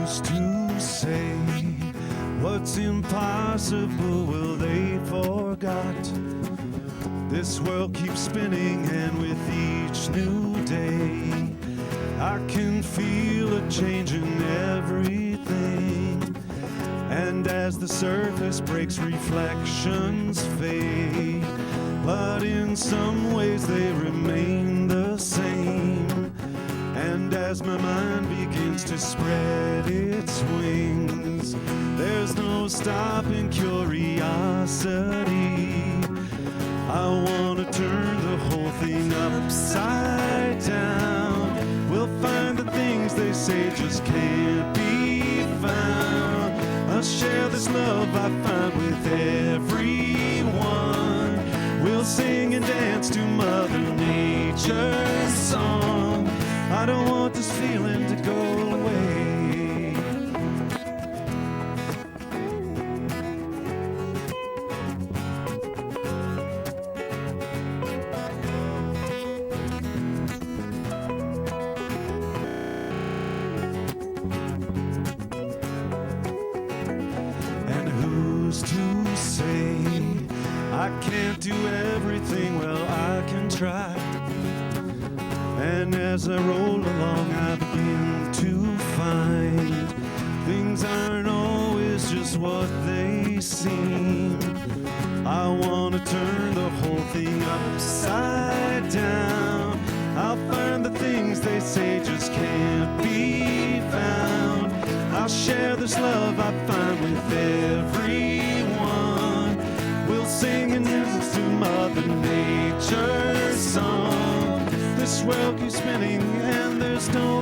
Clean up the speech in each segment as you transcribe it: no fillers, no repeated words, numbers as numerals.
who's to say what's impossible will they forgot? This world keeps spinning, and with each new day I can feel a change in everything. And as the surface breaks, reflections fade, but in some ways they remain the same. And as my mind begins to spread its wings, there's no stopping curiosity. I want to turn the whole thing upside down. We'll find the things they say just can't be found. I'll share this love I find with everyone. We'll sing and dance to Mother Nature's song. I don't want this feeling to go away. And who's to say I can't do everything? Well, I can try. And as I roll along, I begin to find things aren't always just what they seem. I want to turn the whole thing upside down. I'll find the things they say just can't be found. I'll share this love I find with everyone. We'll sing and dance to Mother Nature's song. This world keeps spinning and there's no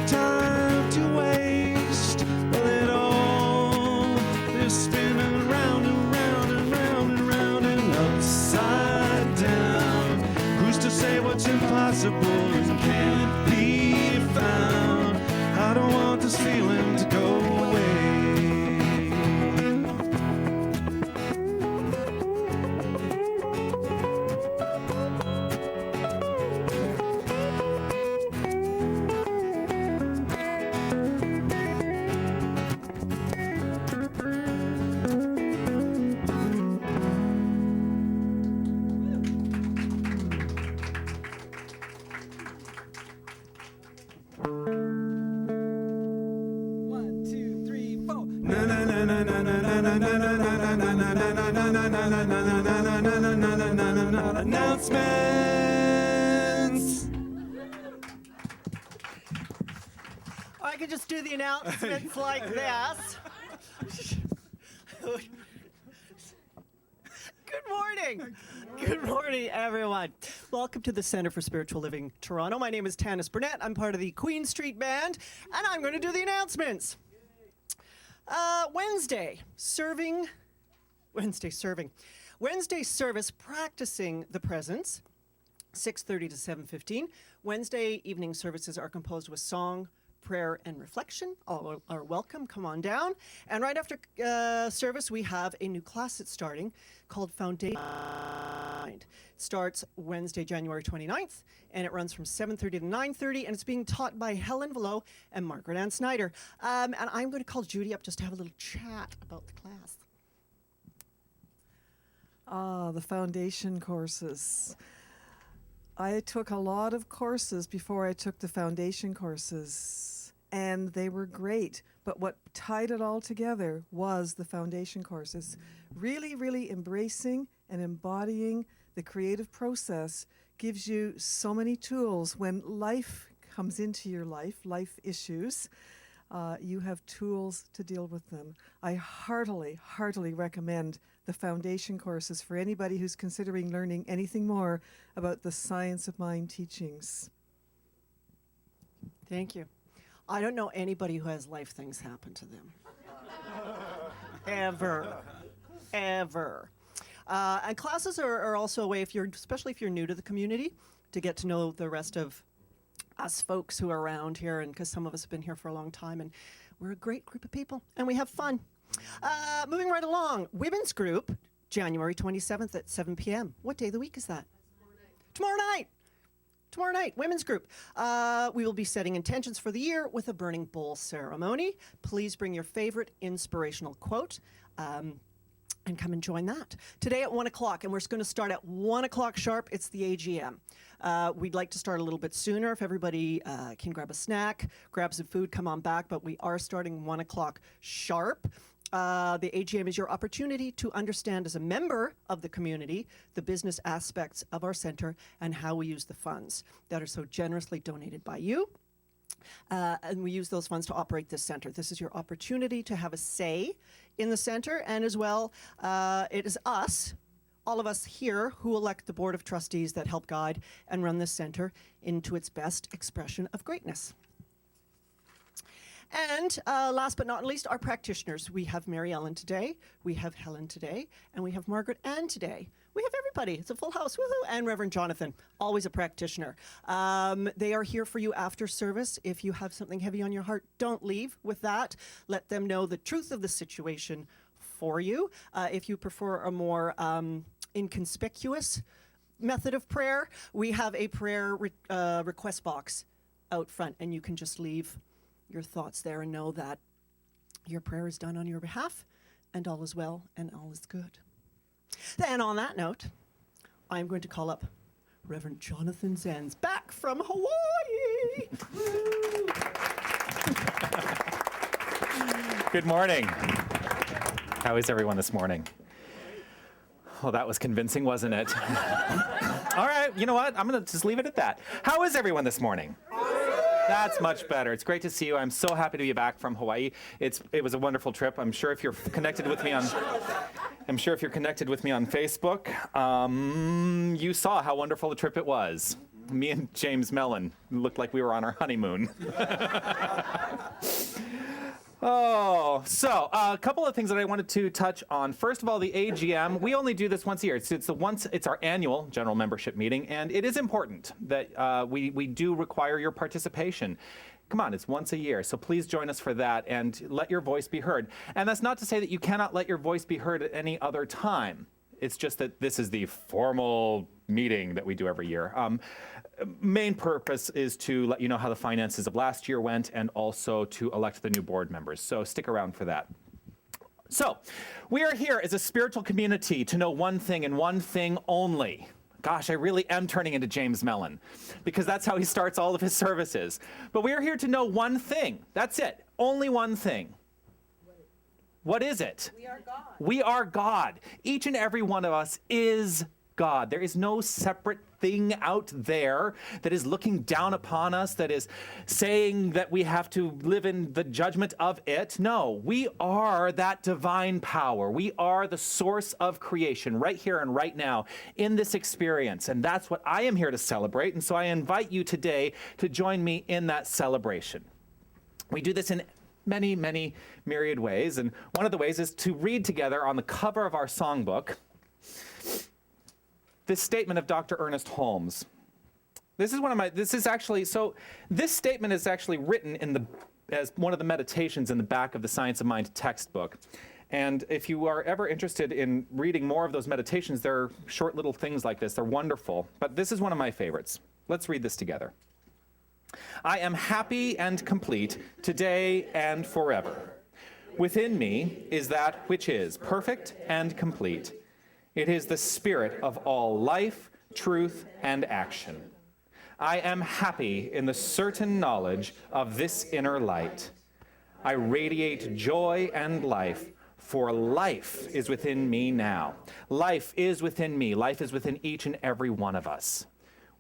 time to waste. Let all this spinning round and round and round and round and upside down. Who's to say what's impossible and can't be found? I don't want this feeling to go away. Announcements. I could just do the announcements like this. Good morning. Good morning, everyone. Welcome to the Center for Spiritual Living, Toronto. My name is Tanis Burnett. I'm part of the Queen Street Band, and I'm going to do the announcements. Wednesday service, practicing the presence, 6:30 to 7:15. Wednesday evening services are composed with song, prayer, and reflection. All are welcome. Come on down. And right after service, we have a new class that's starting called Foundation. It starts Wednesday, January 29th, and it runs from 7:30 to 9:30, and it's being taught by Helen Velo and Margaret Ann Snyder. And I'm going to call Judy up just to have a little chat about the class. The foundation courses. I took a lot of courses before I took the foundation courses, and they were great. But what tied it all together was the foundation courses. Really, really embracing and embodying the creative process gives you so many tools. When life comes into your life issues, you have tools to deal with them. I heartily recommend the foundation courses for anybody who's considering learning anything more about the science of mind teachings. Thank you. I don't know anybody who has life things happen to them. Ever. And classes are also a way, especially if you're new to the community, to get to know the rest of us folks who are around here, and because some of us have been here for a long time, and we're a great group of people, and we have fun. Moving right along, women's group, January 27th at 7 p.m. What day of the week is that? Tomorrow night. Tomorrow night, women's group. We will be setting intentions for the year with a burning bowl ceremony. Please bring your favorite inspirational quote. And come and join that. Today at 1 o'clock, and we're going to start at 1 o'clock sharp. It's the AGM. We'd like to start a little bit sooner if everybody can grab a snack, grab some food, come on back, but we are starting 1 o'clock sharp. The AGM is your opportunity to understand as a member of the community the business aspects of our centre and how we use the funds that are so generously donated by you. And we use those funds to operate this centre. This is your opportunity to have a say in the centre, and as well, it is us, all of us here, who elect the Board of Trustees that help guide and run this centre into its best expression of greatness. And last but not least, our practitioners. We have Mary Ellen today, we have Helen today, and we have Margaret Ann today. We have everybody. It's a full house. Woohoo! And Reverend Jonathan, always a practitioner. They are here for you after service. If you have something heavy on your heart, don't leave with that. Let them know the truth of the situation for you. If you prefer a more inconspicuous method of prayer, we have a prayer request box out front, and you can just leave your thoughts there and know that your prayer is done on your behalf, and all is well and all is good. Then on that note, I'm going to call up Reverend Jonathan Zenz back from Hawaii. Good morning. How is everyone this morning? Well, that was convincing, wasn't it? All right, you know what? I'm going to just leave it at that. How is everyone this morning? That's much better. It's great to see you. I'm so happy to be back from Hawaii. It was a wonderful trip. I'm sure if you're connected with me on Facebook, you saw how wonderful a trip it was. Me and James Mellon looked like we were on our honeymoon. Oh, so a couple of things that I wanted to touch on. First of all, the AGM, we only do this once a year. It's our annual general membership meeting, and it is important that we do require your participation. Come on, it's once a year, so please join us for that and let your voice be heard. And that's not to say that you cannot let your voice be heard at any other time. It's just that this is the formal meeting that we do every year. Main purpose is to let you know how the finances of last year went and also to elect the new board members. So stick around for that. So we are here as a spiritual community to know one thing and one thing only. Gosh, I really am turning into James Mellon because that's how he starts all of his services. But we are here to know one thing. That's it. Only one thing. What is it? We are God. We are God. Each and every one of us is God. There is no separate thing out there that is looking down upon us, that is saying that we have to live in the judgment of it. No, we are that divine power. We are the source of creation right here and right now in this experience. And that's what I am here to celebrate. And so I invite you today to join me in that celebration. We do this in many, many myriad ways. And one of the ways is to read together on the cover of our songbook this statement of Dr. Ernest Holmes. This statement is actually written as one of the meditations in the back of the Science of Mind textbook. And if you are ever interested in reading more of those meditations, they're short little things like this. They're wonderful. But this is one of my favorites. Let's read this together. I am happy and complete today and forever. Within me is that which is perfect and complete. It is the spirit of all life, truth, and action. I am happy in the certain knowledge of this inner light. I radiate joy and life, for life is within me now. Life is within me. Life is within each and every one of us.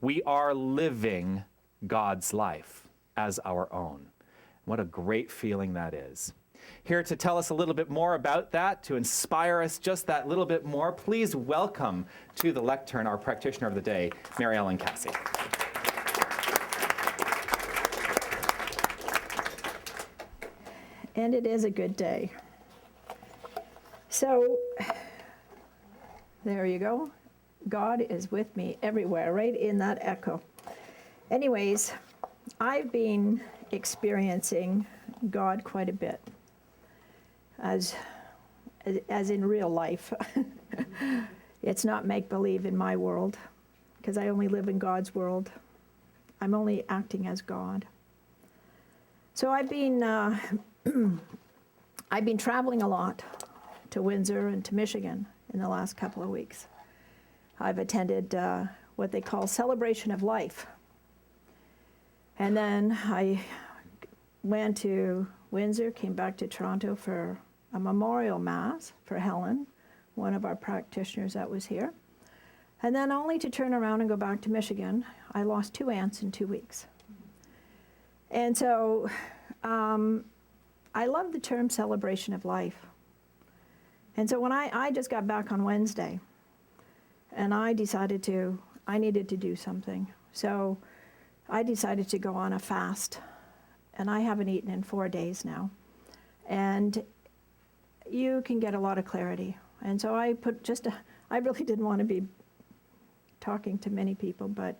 We are living God's life as our own. What a great feeling that is. Here to tell us a little bit more about that, to inspire us just that little bit more, please welcome to the lectern our practitioner of the day, Mary Ellen Cassie. And it is a good day. So, there you go. God is with me everywhere, right in that echo. Anyways, I've been experiencing God quite a bit, as in real life. It's not make-believe in my world, because I only live in God's world. I'm only acting as God. So I've been traveling a lot to Windsor and to Michigan in the last couple of weeks. I've attended what they call Celebration of Life. And then I went to Windsor, came back to Toronto for a memorial mass for Helen, one of our practitioners that was here. And then only to turn around and go back to Michigan. I lost 2 aunts in 2 weeks. And so I love the term celebration of life. And so when I just got back on Wednesday, and I decided I needed to do something. So I decided to go on a fast, and I haven't eaten in 4 days now. And you can get a lot of clarity. And so I really didn't want to be talking to many people, but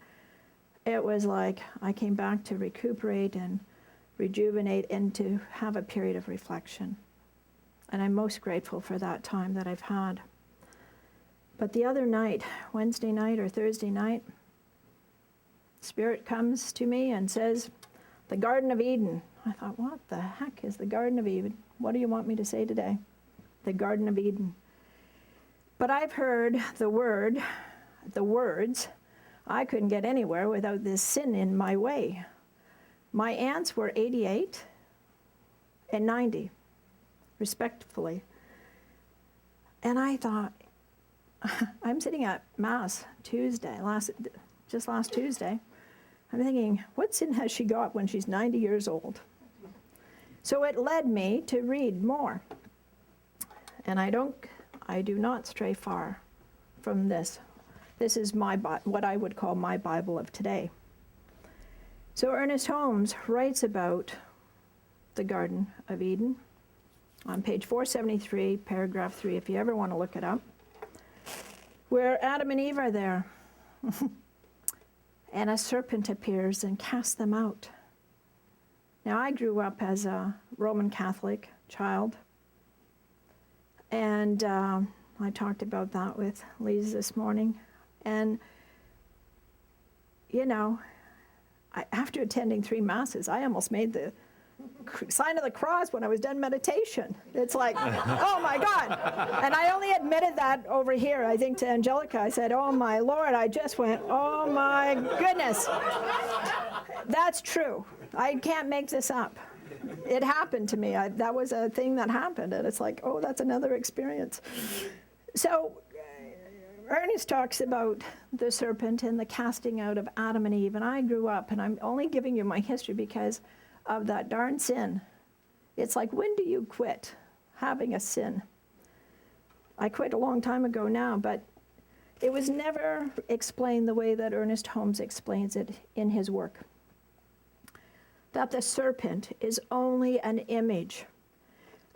it was like I came back to recuperate and rejuvenate and to have a period of reflection. And I'm most grateful for that time that I've had. But the other night, Wednesday night or Thursday night, Spirit comes to me and says, the Garden of Eden. I thought, what the heck is the Garden of Eden? What do you want me to say today? The Garden of Eden. But I've heard the words, I couldn't get anywhere without this sin in my way. My aunts were 88 and 90, respectfully. And I thought, I'm sitting at Mass Tuesday, just last Tuesday. I'm thinking, what sin has she got when she's 90 years old? So it led me to read more. And I do not stray far from this. This is what I would call my Bible of today. So Ernest Holmes writes about the Garden of Eden on page 473, paragraph 3, if you ever want to look it up, where Adam and Eve are there. And a serpent appears and casts them out. Now, I grew up as a Roman Catholic child, and I talked about that with Lisa this morning. And, you know, after attending 3 masses, I almost made the sign of the cross when I was done meditation. It's like, oh my God. And I only admitted that over here, I think, to Angelica. I said, oh my Lord. I just went, oh my goodness. That's true. I can't make this up. It happened to me. That was a thing that happened. And it's like, oh, that's another experience. So Ernest talks about the serpent and the casting out of Adam and Eve. And I grew up, and I'm only giving you my history because of that darn sin. It's like, when do you quit having a sin? I quit a long time ago now, but it was never explained the way that Ernest Holmes explains it in his work. That the serpent is only an image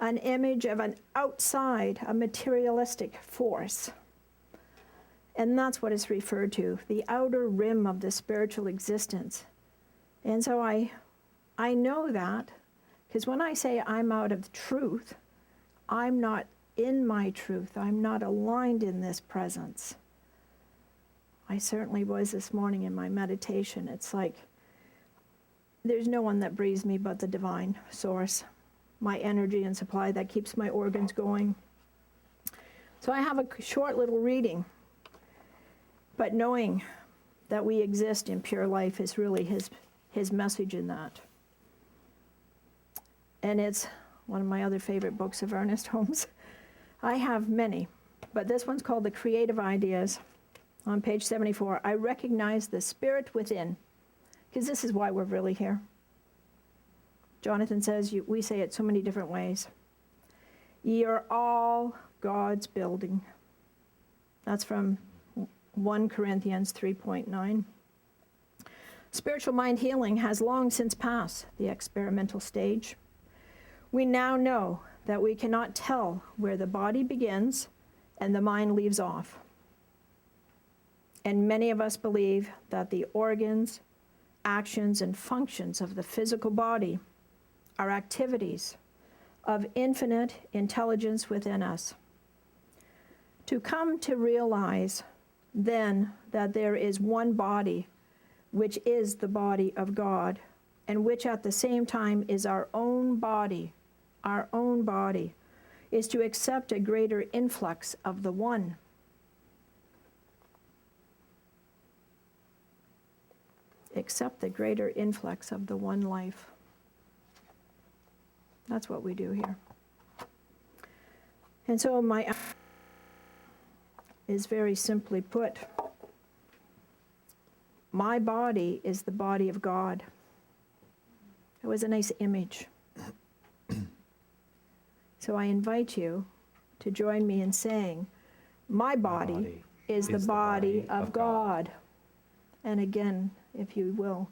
of an outside, a materialistic force. And that's what is referred to, the outer rim of the spiritual existence. And so I know that, because when I say I'm out of truth, I'm not in my truth. I'm not aligned in this presence. I certainly was this morning in my meditation. It's like there's no one that breathes me but the divine source, my energy and supply that keeps my organs going. So I have a short little reading, but knowing that we exist in pure life is really his message in that. And it's one of my other favorite books of Ernest Holmes. I have many, but this one's called The Creative Ideas. On page 74, I recognize the spirit within, because this is why we're really here. Jonathan says, we say it so many different ways. Ye are all God's building. That's from 1 Corinthians 3.9. Spiritual mind healing has long since passed the experimental stage. We now know that we cannot tell where the body begins and the mind leaves off. And many of us believe that the organs, actions, and functions of the physical body are activities of infinite intelligence within us. To come to realize then that there is one body which is the body of God, and which at the same time is our own body, is to accept a greater influx of the one. Accept the greater influx of the one life. That's what we do here. And so my is very simply put, my body is the body of God. It was a nice image. So I invite you to join me in saying, my body is the body of God. And again, if you will,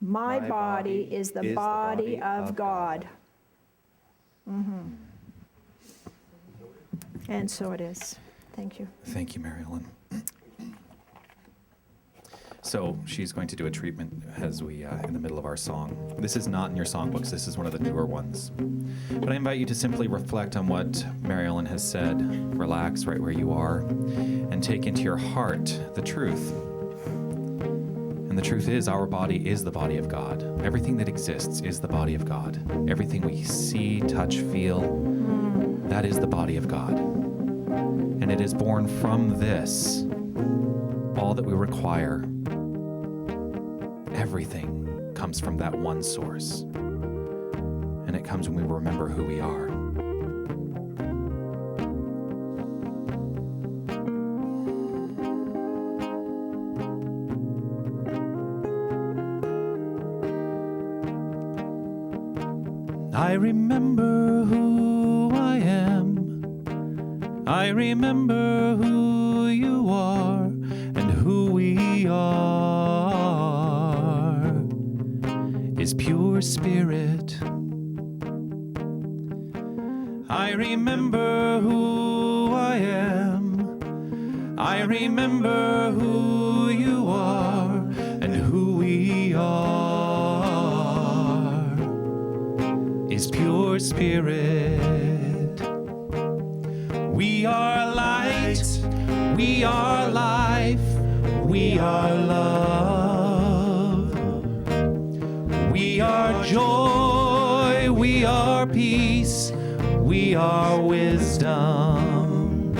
my body is the body of God. Mm-hmm. And so it is. Thank you. Thank you, Mary Ellen. So she's going to do a treatment as we, in the middle of our song. This is not in your songbooks. This is one of the newer ones. But I invite you to simply reflect on what Mary Ellen has said. Relax right where you are and take into your heart the truth. And the truth is, our body is the body of God. Everything that exists is the body of God. Everything we see, touch, feel, that is the body of God. And it is born from this, all that we require. Everything comes from that one source. And it comes when we remember who we are. I remember who I am. I remember who you are and who we are is pure spirit. I remember who I am. I remember who you are and who we are is pure spirit. We are light, we are life, we are love. We are joy, we are peace, we are wisdom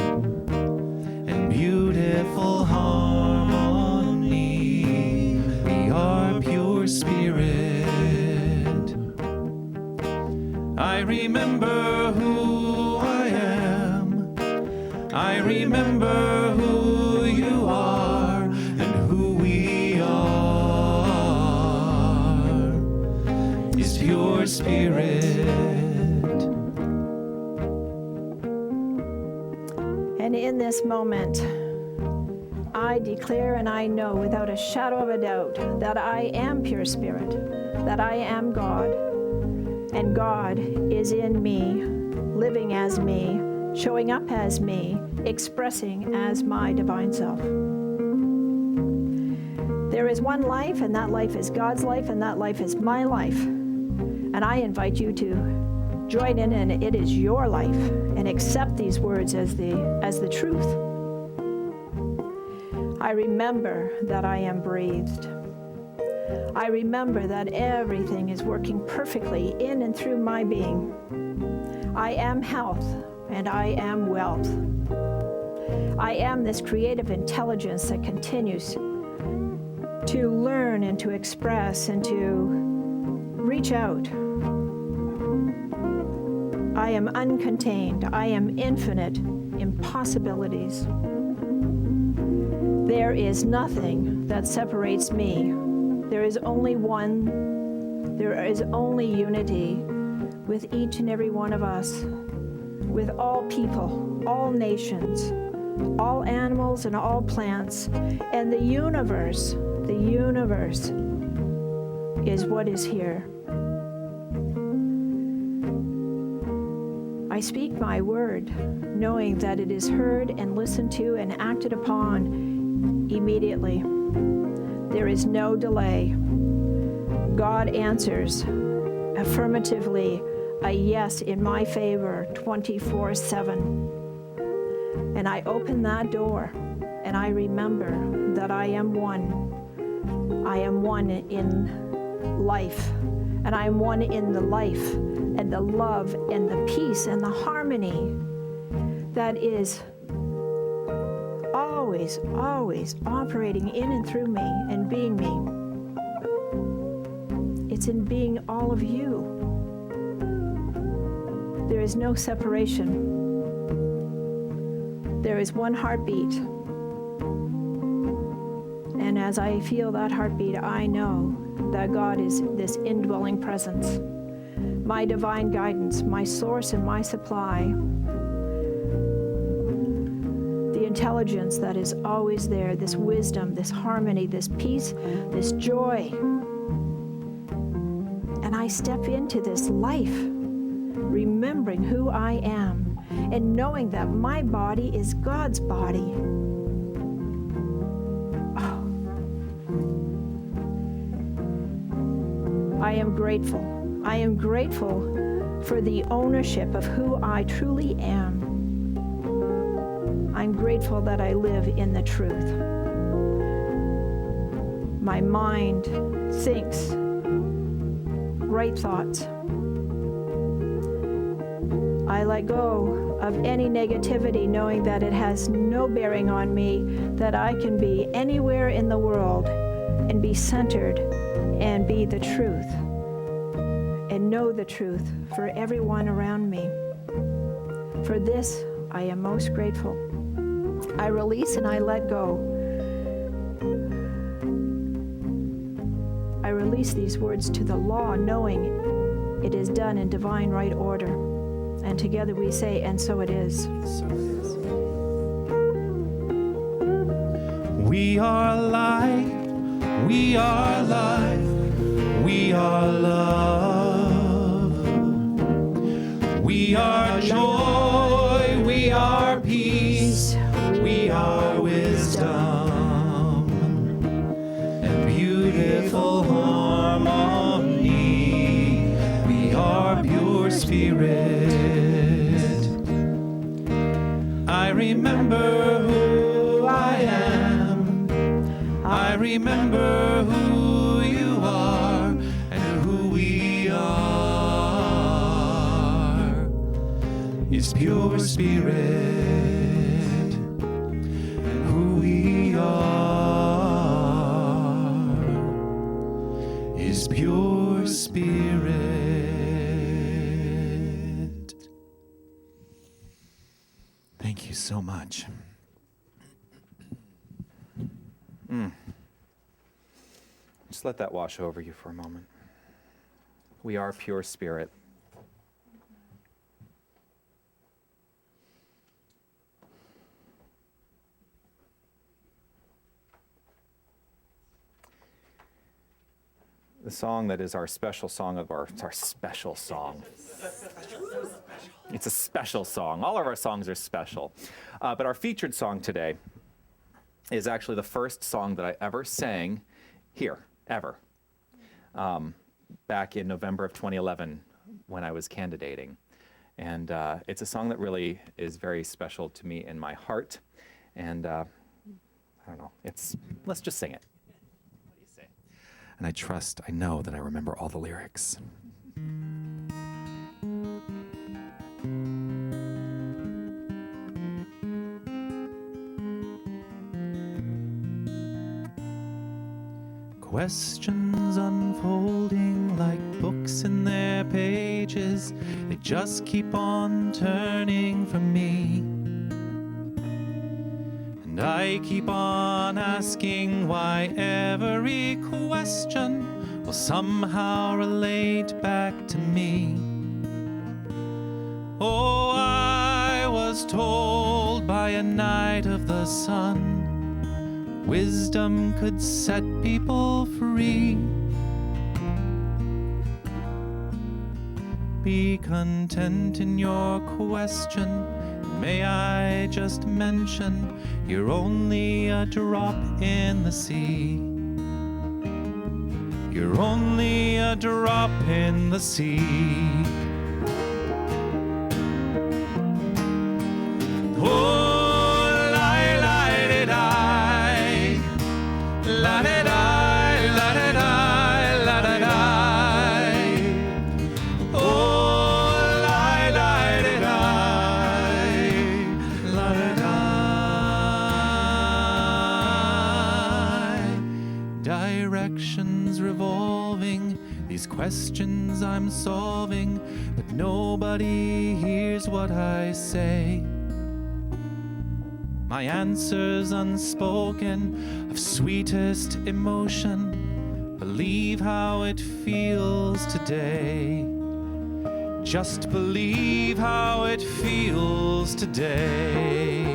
and beautiful harmony. We are pure spirit. I remember who I am. I remember who you are and who we are is pure spirit. And in this moment, I declare and I know without a shadow of a doubt that I am pure spirit, that I am God, and God is in me, living as me, showing up as me, expressing as my divine self. There is one life, and that life is God's life, and that life is my life. And I invite you to join in, and it is your life, and accept these words as the truth. I remember that I am breathed. I remember that everything is working perfectly in and through my being. I am health, and I am wealth. I am this creative intelligence that continues to learn and to express and to reach out. I am uncontained. I am infinite impossibilities. There is nothing that separates me. There is only one. There is only unity with each and every one of us, with all people, all nations, all animals and all plants, and the universe is what is here. I speak my word, knowing that it is heard and listened to and acted upon immediately. There is no delay. God answers affirmatively a yes in my favor 24/7. And I open that door and I remember that I am one. I I am one in life, and I am one in the life and the love and the peace and the harmony that is always, always operating in and through me and being me. It's in being all of you. There is no separation. There is one heartbeat. And as I feel that heartbeat, I know that God is this indwelling presence, my divine guidance, my source and my supply, the intelligence that is always there, this wisdom, this harmony, this peace, this joy. And I step into this life remembering who I am and knowing that my body is God's body. Oh. I am grateful. I am grateful for the ownership of who I truly am. I'm grateful that I live in the truth. My mind thinks right thoughts. I let go of any negativity, knowing that it has no bearing on me, that I can be anywhere in the world and be centered and be the truth and know the truth for everyone around me. For this, I am most grateful. I release and I let go. I release these words to the law, knowing it is done in divine right order. And together we say, and so it is. So it is. We are light, we are life, we are love. We are joy, we are peace, we are wisdom, and beautiful harmony. We are pure spirit. I remember who I am. I remember who you are and who we are. Is pure spirit. And who we are is pure spirit. Thank you so much. Just let that wash over you for a moment. We are pure spirit. The song that is our special song it's our special song. It's a special song. All of our songs are special. But our featured song today is actually the first song that I ever sang here, ever. Back in November of 2011 when I was candidating. And it's a song that really is very special to me in my heart. And I don't know, let's just sing it. What do you say? And I know that I remember all the lyrics. Questions unfolding like books in their pages. They just keep on turning for me. And I keep on asking why every question will somehow relate back to me. Oh, I was told by a knight of the sun, wisdom could set people free. Be content in your question. May I just mention, you're only a drop in the sea. You're only a drop in the sea. Oh, la-di-da, la-di-da, emotions revolving, these questions I'm solving, but nobody hears what I say. My answers unspoken, of sweetest emotion, believe how it feels today. Just believe how it feels today.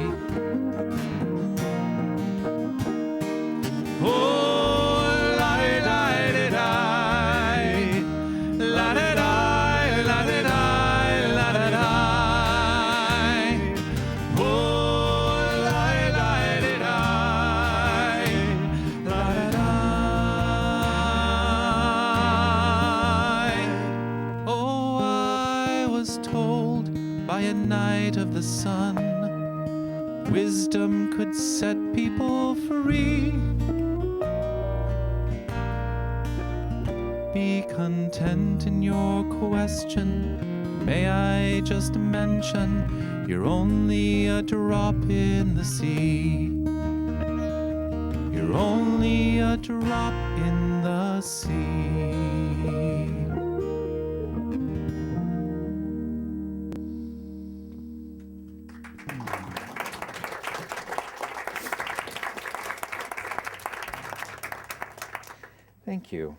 Oh, la-di-di-di-di, la-di-di, la-di-di, la-di-di. Oh, la-di-di-di-di, la-di-di. Oh, I was told by a knight of the sun, wisdom could set people free. Be content in your question. May I just mention, you're only a drop in the sea. You're only a drop in the sea. Thank you.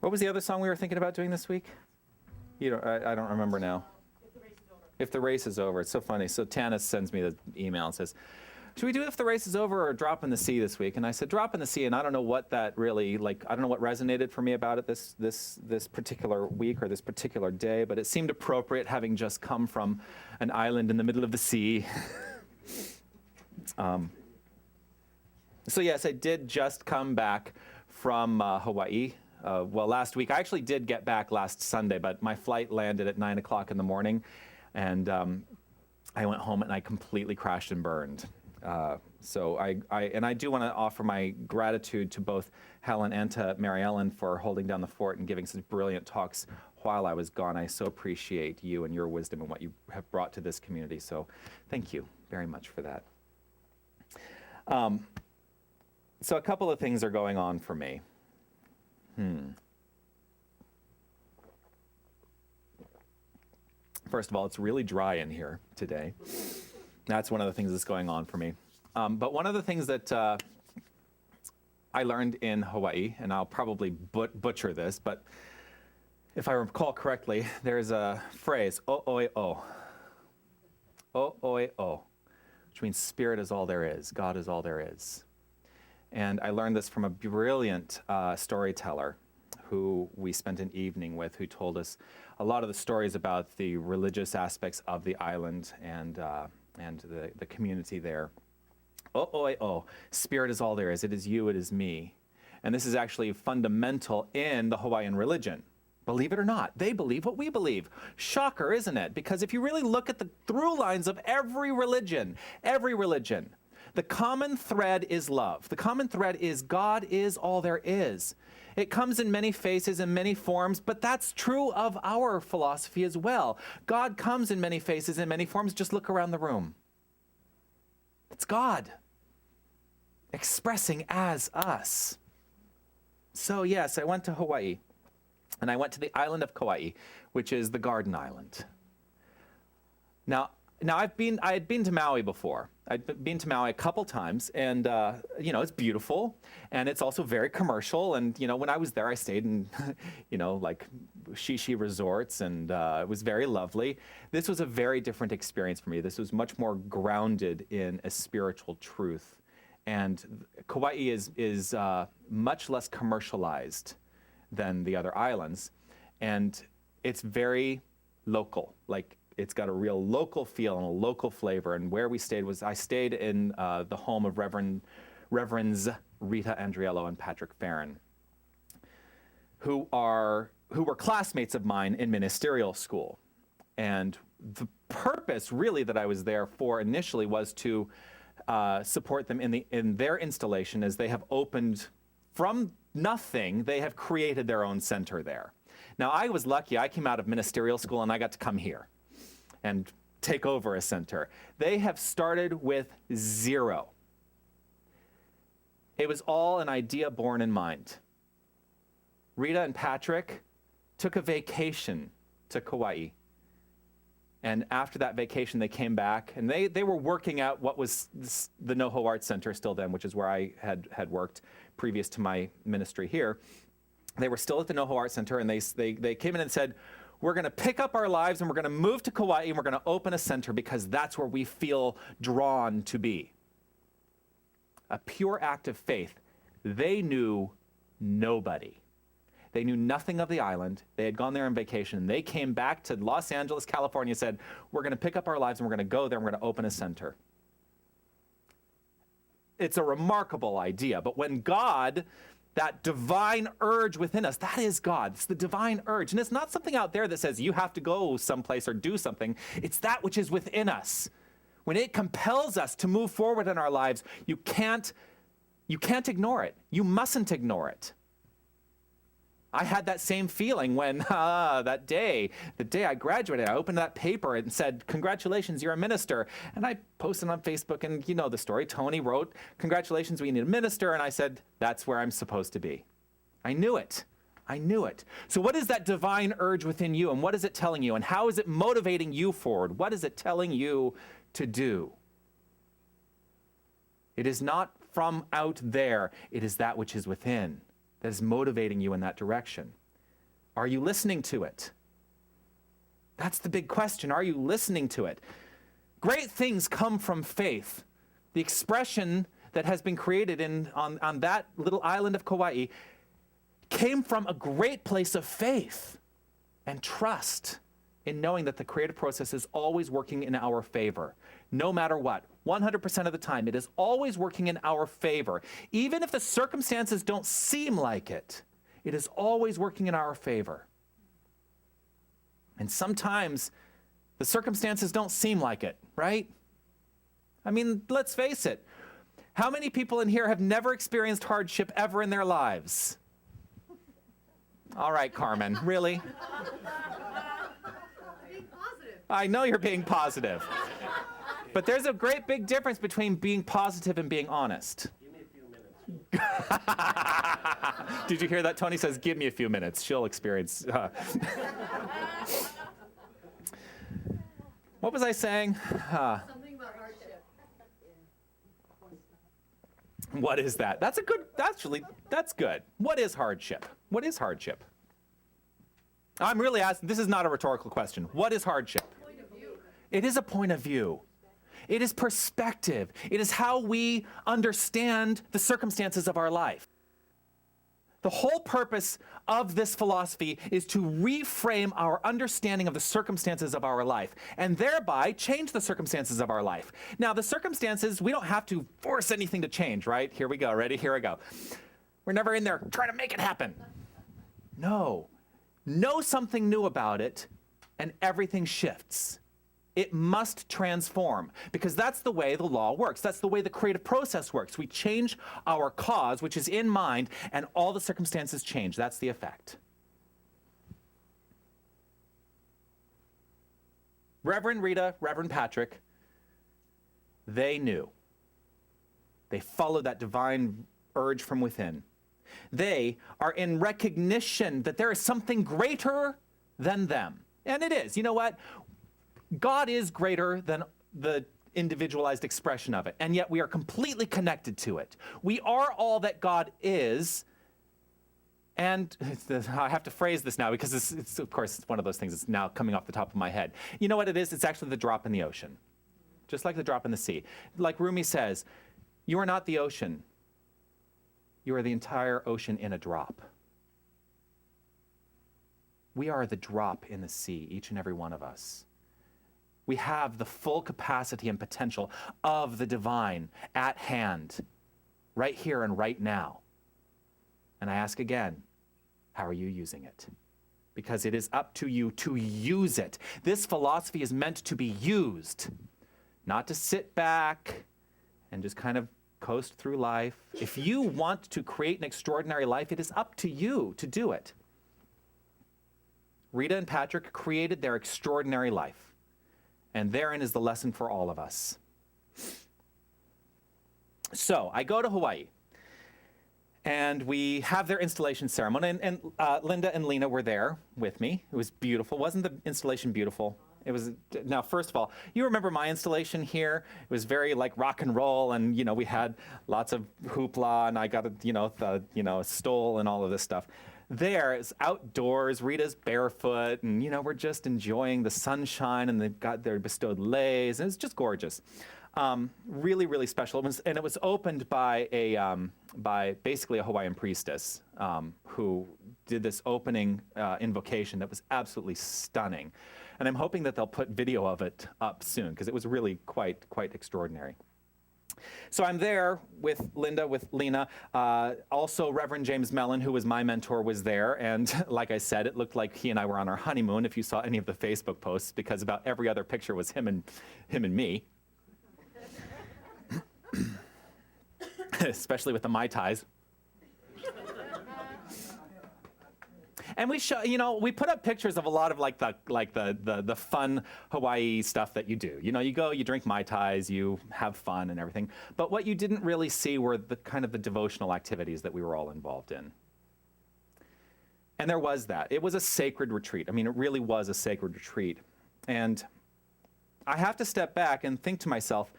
What was the other song we were thinking about doing this week? I don't remember now. If the race is over. It's so funny. So Tana sends me the email and says, should we do If the Race is Over or Drop in the Sea this week? And I said, Drop in the Sea, and I don't know what that really, I don't know what resonated for me about it this particular week or this particular day, but it seemed appropriate having just come from an island in the middle of the sea. So yes, I did just come back from Hawaii. Last week. I actually did get back last Sunday, but my flight landed at 9 o'clock in the morning, and I went home and I completely crashed and burned. So I do want to offer my gratitude to both Helen and to Mary Ellen for holding down the fort and giving such brilliant talks while I was gone. I so appreciate you and your wisdom and what you have brought to this community. So thank you very much for that. So a couple of things are going on for me. First of all, it's really dry in here today. That's one of the things that's going on for me. But one of the things that I learned in Hawaii, and I'll probably butcher this, but if I recall correctly, there's a phrase, o-oi-o. O-oi-o, which means spirit is all there is, God is all there is. And I learned this from a brilliant storyteller who we spent an evening with, who told us a lot of the stories about the religious aspects of the island and the community there. O-oi-o, spirit is all there is. It is you, it is me. And this is actually fundamental in the Hawaiian religion. Believe it or not, they believe what we believe. Shocker, isn't it? Because if you really look at the through lines of every religion, the common thread is love. The common thread is God is all there is. It comes in many faces and many forms, but that's true of our philosophy as well. God comes in many faces and many forms. Just look around the room. It's God expressing as us. So yes, I went to Hawaii, and I went to the island of Kauai, which is the Garden Island. Now I had been to Maui before. I'd been to Maui a couple times, and it's beautiful, and it's also very commercial. And when I was there, I stayed in, like shishi resorts, and it was very lovely. This was a very different experience for me. This was much more grounded in a spiritual truth, and Kauai is much less commercialized than the other islands, and it's very local. It's got a real local feel and a local flavor. And where we stayed I stayed in the home of Reverends Rita Andriello and Patrick Farron, who were classmates of mine in ministerial school. And the purpose really that I was there for initially was to support them in their installation, as they have opened from nothing. They have created their own center there. Now, I was lucky. I came out of ministerial school and I got to come here and take over a center. They have started with zero. It was all an idea born in mind. Rita and Patrick took a vacation to Kauai. And after that vacation, they came back, and they were working out what was the NoHo Arts Center still then, which is where I had worked previous to my ministry here. They were still at the NoHo Arts Center, and they came in and said, we're going to pick up our lives, and we're going to move to Kauai, and we're going to open a center because that's where we feel drawn to be. A pure act of faith. They knew nobody. They knew nothing of the island. They had gone there on vacation. And they came back to Los Angeles, California, and said, we're going to pick up our lives and we're going to go there and we're going to open a center. It's a remarkable idea. But when God, that divine urge within us, that is God. It's the divine urge. And it's not something out there that says you have to go someplace or do something. It's that which is within us. When it compels us to move forward in our lives, you can't ignore it. You mustn't ignore it. I had that same feeling when the day I graduated, I opened that paper and said, congratulations, you're a minister. And I posted on Facebook, and you know the story. Tony wrote, congratulations, we need a minister. And I said, that's where I'm supposed to be. I knew it. I knew it. So what is that divine urge within you, and what is it telling you, and how is it motivating you forward? What is it telling you to do? It is not from out there. It is that which is within that is motivating you in that direction. Are you listening to it? That's the big question. Are you listening to it? Great things come from faith. The expression that has been created on that little island of Kauai came from a great place of faith and trust in knowing that the creative process is always working in our favor, no matter what. 100% of the time, it is always working in our favor. Even if the circumstances don't seem like it, it is always working in our favor. And sometimes the circumstances don't seem like it, right? I mean, let's face it. How many people in here have never experienced hardship ever in their lives? All right, Carmen, really? I know you're being positive. But there's a great big difference between being positive and being honest. Give me a few minutes. Did you hear that? Tony says, give me a few minutes. She'll experience. What was I saying? Something about hardship. What is that? That's good. What is hardship? What is hardship? I'm really asking, this is not a rhetorical question. What is hardship? Point of view. It is a point of view. It is perspective. It is how we understand the circumstances of our life. The whole purpose of this philosophy is to reframe our understanding of the circumstances of our life and thereby change the circumstances of our life. Now, the circumstances, we don't have to force anything to change, right? Here we go. Ready? Here we go. We're never in there trying to make it happen. No. Know something new about it, and everything shifts. It must transform, because that's the way the law works. That's the way the creative process works. We change our cause, which is in mind, and all the circumstances change. That's the effect. Reverend Rita, Reverend Patrick, they knew. They followed that divine urge from within. They are in recognition that there is something greater than them. And it is. You know what? God is greater than the individualized expression of it, and yet we are completely connected to it. We are all that God is, and I have to phrase this now because it's of course, it's one of those things that's now coming off the top of my head. You know what it is? It's actually the drop in the ocean, just like the drop in the sea. Like Rumi says, you are not the ocean. You are the entire ocean in a drop. We are the drop in the sea, each and every one of us. We have the full capacity and potential of the divine at hand, right here and right now. And I ask again, how are you using it? Because it is up to you to use it. This philosophy is meant to be used, not to sit back and just kind of coast through life. If you want to create an extraordinary life, it is up to you to do it. Rita and Patrick created their extraordinary life. And therein is the lesson for all of us. So I go to Hawaii. And we have their installation ceremony, and Linda and Lena were there with me. It was beautiful. Wasn't the installation beautiful? It was. Now, first of all, you remember my installation here? It was very like rock and roll, and we had lots of hoopla, and I got a stole and all of this stuff. There, it's outdoors. Rita's barefoot, and we're just enjoying the sunshine, and they've got their bestowed leis, and it's just gorgeous. Really, really special. It was opened by by basically a Hawaiian priestess who did this opening invocation that was absolutely stunning. And I'm hoping that they'll put video of it up soon because it was really quite extraordinary. So I'm there with Linda, with Lena. Also, Reverend James Mellon, who was my mentor, was there. And like I said, it looked like he and I were on our honeymoon if you saw any of the Facebook posts, because about every other picture was him and me. Especially with the Mai Tais. And we put up pictures of a lot of the fun Hawaii stuff that you do. You go, you drink Mai Tais, you have fun and everything. But what you didn't really see were the kind of the devotional activities that we were all involved in. And there was that. It was a sacred retreat. I mean, it really was a sacred retreat. And I have to step back and think to myself,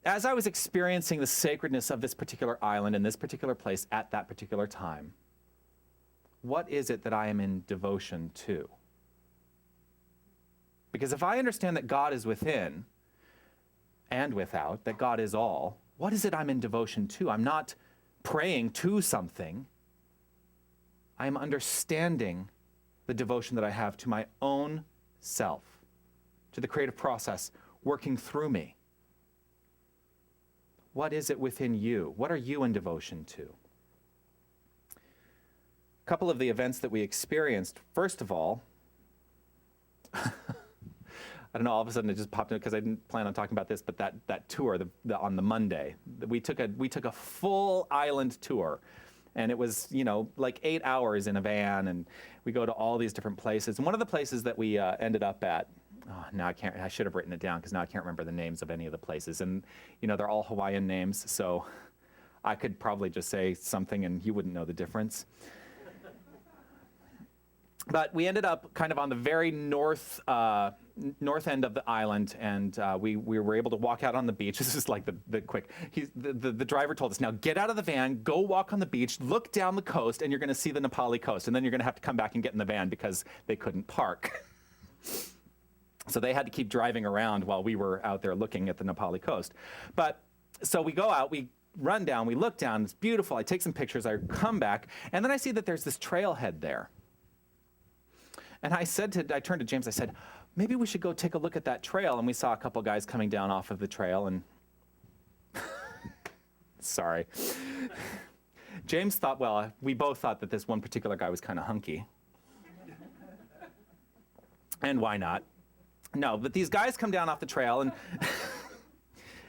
as I was experiencing the sacredness of this particular island and this particular place at that particular time, what is it that I am in devotion to? Because if I understand that God is within and without, that God is all, what is it I'm in devotion to? I'm not praying to something. I am understanding the devotion that I have to my own self, to the creative process working through me. What is it within you? What are you in devotion to? A couple of the events that we experienced, first of all, I don't know, all of a sudden it just popped in because I didn't plan on talking about this, but that tour on the Monday, we took a full island tour, and it was like 8 hours in a van, and we go to all these different places. And one of the places that we ended up at, now I should have written it down because now I can't remember the names of any of the places, and they're all Hawaiian names, so I could probably just say something and you wouldn't know the difference. But we ended up kind of on the very north end of the island, and we were able to walk out on the beach. This is like the quick. The driver told us, now get out of the van, go walk on the beach, look down the coast, and you're going to see the Nepali coast. And then you're going to have to come back and get in the van because they couldn't park. So they had to keep driving around while we were out there looking at the Nepali coast. But so we go out, we run down, we look down, it's beautiful. I take some pictures, I come back, and then I see that there's this trailhead there. And I turned to James, I said, maybe we should go take a look at that trail. And we saw a couple guys coming down off of the trail, and sorry. James thought, we both thought that this one particular guy was kind of hunky. And why not? No, but these guys come down off the trail, and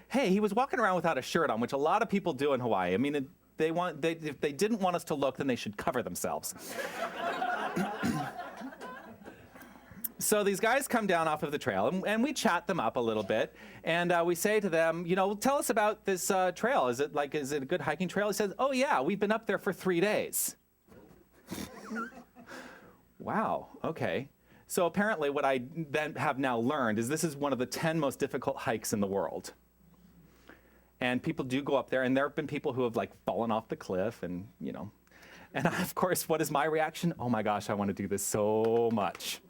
hey, he was walking around without a shirt on, which a lot of people do in Hawaii. I mean, if they didn't want us to look, then they should cover themselves. So these guys come down off of the trail, and we chat them up a little bit, and we say to them, tell us about this trail. Is it a good hiking trail? He says, oh yeah, we've been up there for 3 days. Wow, okay. So apparently what I then have now learned is this is one of the 10 most difficult hikes in the world. And people do go up there, and there have been people who have fallen off the cliff, and and of course, what is my reaction? Oh my gosh, I want to do this so much.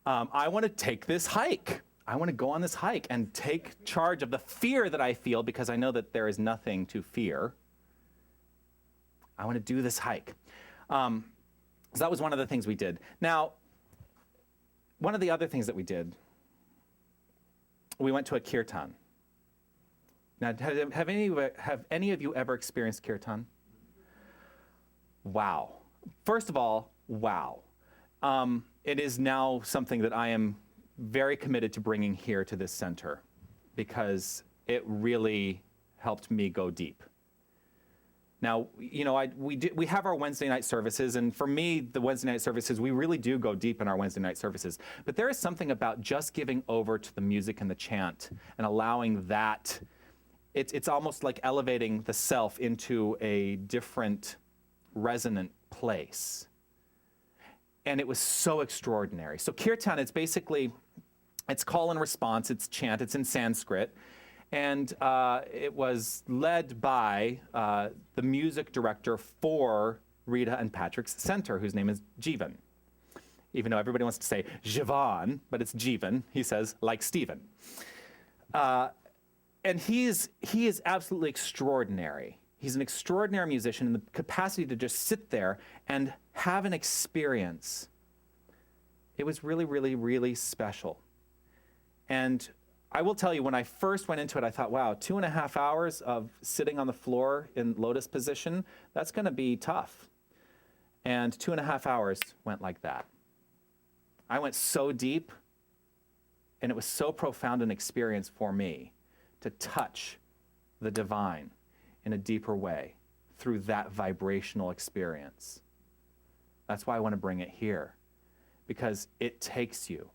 I want to take this hike. I want to go on this hike and take charge of the fear that I feel because I know that there is nothing to fear. I want to do this hike. So that was one of the things we did. Now, one of the other things that we did, we went to a kirtan. Now, have any of you ever experienced kirtan? Wow. First of all, wow. It is now something that I am very committed to bringing here to this center because it really helped me go deep. Now, we have our Wednesday night services, and for me, the Wednesday night services, we really do go deep in our Wednesday night services. But there is something about just giving over to the music and the chant and allowing that it's almost like elevating the self into a different resonant place. And it was so extraordinary. So kirtan, it's call and response, it's chant, it's in Sanskrit. And it was led by the music director for Rita and Patrick's center, whose name is Jeevan. Even though everybody wants to say Jivan, but it's Jeevan. He says, like Stephen. And he is absolutely extraordinary. He's an extraordinary musician in the capacity to just sit there and have an experience. It was really, really, really special. And I will tell you, when I first went into it, I thought, wow, 2.5 hours of sitting on the floor in lotus position, that's going to be tough. And 2.5 hours went like that. I went so deep, and it was so profound an experience for me to touch the divine in a deeper way through that vibrational experience. That's why I want to bring it here, because it takes you.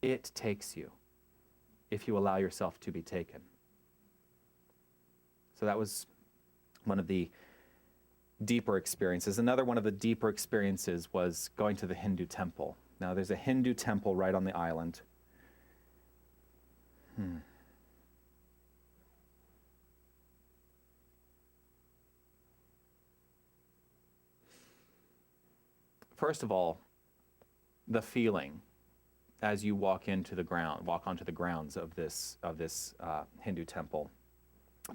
It takes you if you allow yourself to be taken. So that was one of the deeper experiences. Another one of the deeper experiences was going to the Hindu temple. Now, there's a Hindu temple right on the island. First of all, the feeling as you walk onto the grounds of this Hindu temple.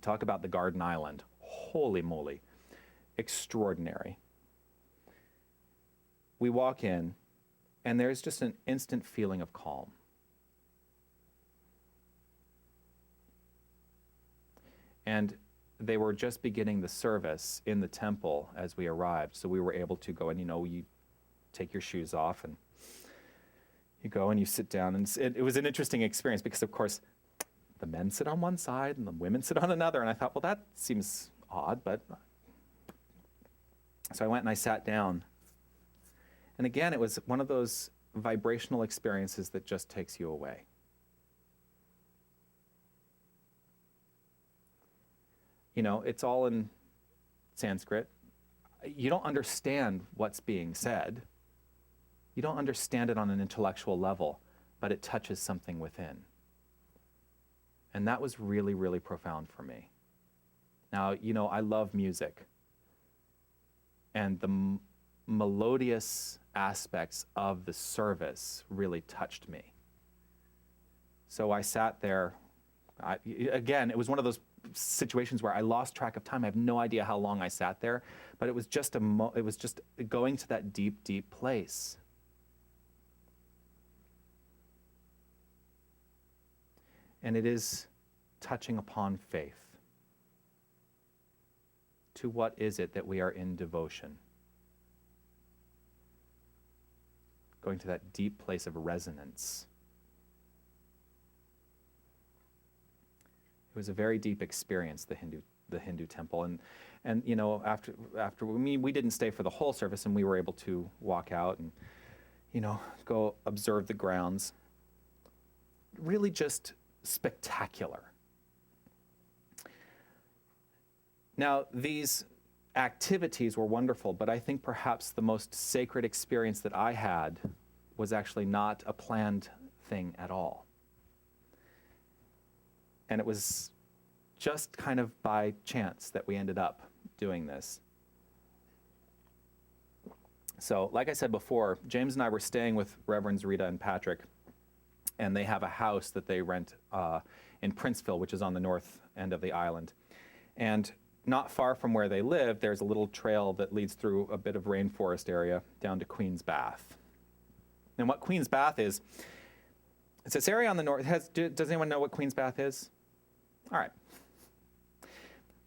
Talk about the Garden Island. Holy moly, extraordinary. We walk in, and there's just an instant feeling of calm. And they were just beginning the service in the temple as we arrived, so we were able to go and, you take your shoes off and you go and you sit down. And it was an interesting experience because, of course, the men sit on one side and the women sit on another. And I thought, well, that seems odd, but... So I went and I sat down. And again, it was one of those vibrational experiences that just takes you away. It's all in Sanskrit. You don't understand what's being said. You don't understand it on an intellectual level, but it touches something within. And that was really, really profound for me. Now, I love music. And the melodious aspects of the service really touched me. So I sat there. Again, it was one of those situations where I lost track of time. I have no idea how long I sat there, but it was just going to that deep, deep place. And it is touching upon faith. To what is it that we are in devotion? Going to that deep place of resonance. It was a very deep experience, the Hindu temple, and after we didn't stay for the whole service, and we were able to walk out and go observe the grounds. Really, just spectacular. Now, these activities were wonderful, but I think perhaps the most sacred experience that I had was actually not a planned thing at all. And it was just kind of by chance that we ended up doing this. So, like I said before, James and I were staying with Reverends Rita and Patrick, and they have a house that they rent in Princeville, which is on the north end of the island. And not far from where they live, there's a little trail that leads through a bit of rainforest area down to Queen's Bath. And what Queen's Bath is, it's this area on the north. Does anyone know what Queen's Bath is? All right.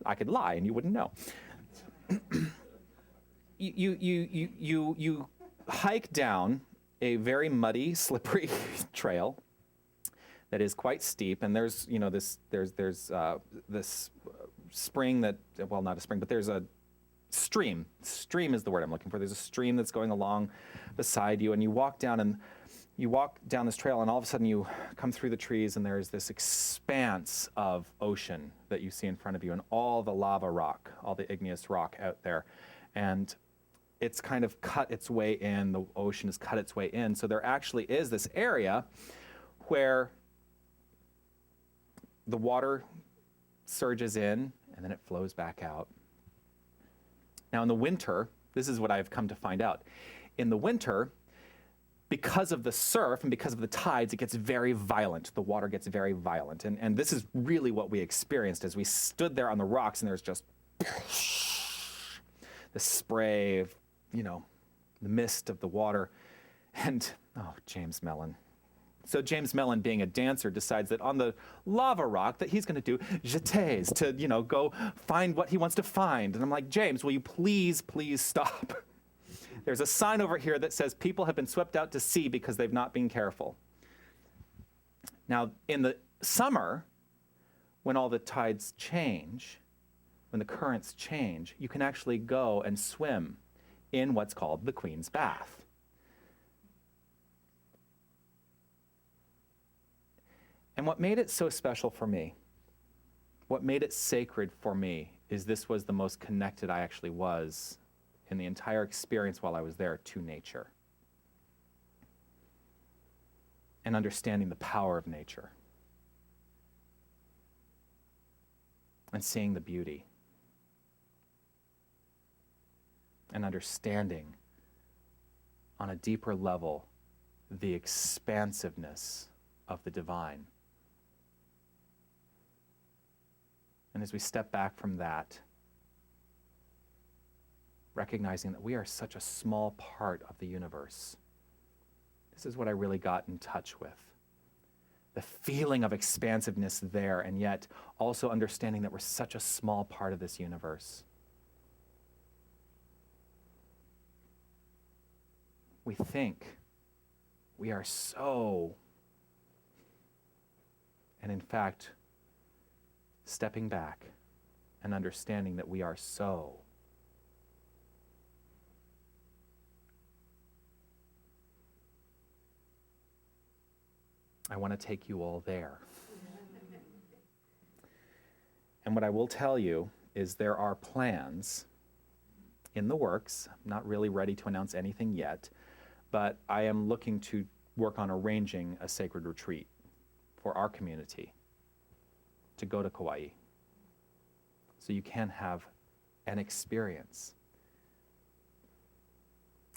I could lie and you wouldn't know. You hike down a very muddy, slippery trail that is quite steep, and there's this spring that, well, not a spring, but there's a stream. Stream is the word I'm looking for. There's a stream that's going along beside you, and you walk down, and you walk down this trail and all of a sudden you come through the trees and there's this expanse of ocean that you see in front of you and all the lava rock, all the igneous rock out there. And it's kind of cut its way in, the ocean has cut its way in. So there actually is this area where the water surges in and then it flows back out. Now in the winter, this is what I've come to find out. In the winter, because of the surf and because of the tides, it gets very violent. The water gets very violent. And this is really what we experienced as we stood there on the rocks and there's just the spray of, the mist of the water. And, James Mellon. So James Mellon, being a dancer, decides that on the lava rock that he's going to do jetés to, go find what he wants to find. And I'm like, James, will you please stop? There's a sign over here that says people have been swept out to sea because they've not been careful. Now, in the summer, when all the tides change, when the currents change, you can actually go and swim in what's called the Queen's Bath. And what made it so special for me, what made it sacred for me, is this was the most connected I actually was in the entire experience while I was there to nature. And understanding the power of nature. And seeing the beauty. And understanding on a deeper level the expansiveness of the divine. And as we step back from that, recognizing that we are such a small part of the universe, this is what I really got in touch with. The feeling of expansiveness there, and yet also understanding that we're such a small part of this universe. We think we are so, and in fact, stepping back and understanding that we are so. I want to take you all there. And what I will tell you is there are plans in the works. I'm not really ready to announce anything yet, but I am looking to work on arranging a sacred retreat for our community to go to Kauai, so you can have an experience.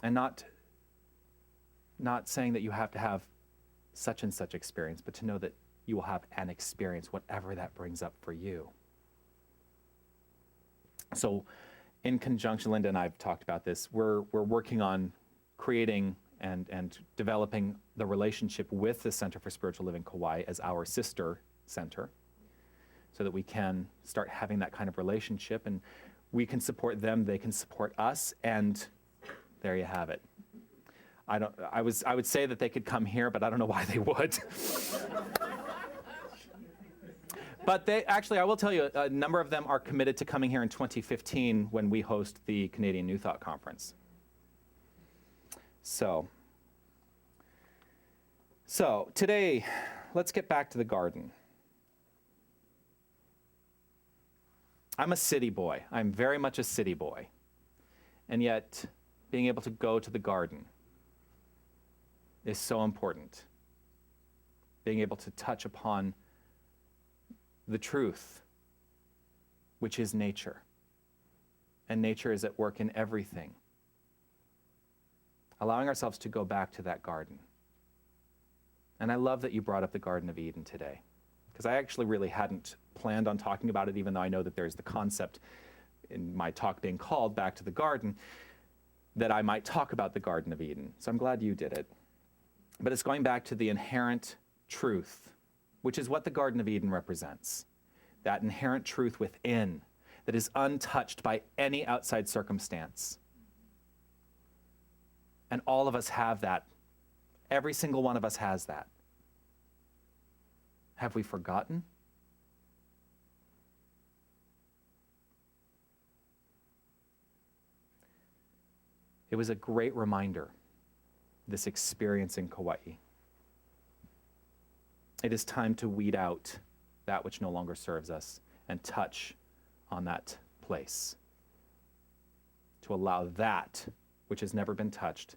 And not saying that you have to have such and such experience, but to know that you will have an experience, whatever that brings up for you. So in conjunction, Linda and I have talked about this, we're working on creating and developing the relationship with the Center for Spiritual Living Kauai as our sister center, so that we can start having that kind of relationship and we can support them, they can support us, and there you have it. I would say that they could come here, but I don't know why they would. But they actually, I will tell you, a number of them are committed to coming here in 2015 when we host the Canadian New Thought Conference. So today, let's get back to the garden. I'm a city boy. I'm very much a city boy. And yet, being able to go to the garden is so important. Being able to touch upon the truth, which is nature. And nature is at work in everything. Allowing ourselves to go back to that garden. And I love that you brought up the Garden of Eden today, because I actually really hadn't planned on talking about it, even though I know that there's the concept in my talk being called Back to the Garden, that I might talk about the Garden of Eden. So I'm glad you did it. But it's going back to the inherent truth, which is what the Garden of Eden represents. That inherent truth within that is untouched by any outside circumstance. And all of us have that. Every single one of us has that. Have we forgotten? It was a great reminder, this experience in Kauai, It is time to weed out that which no longer serves us and touch on that place. To allow that which has never been touched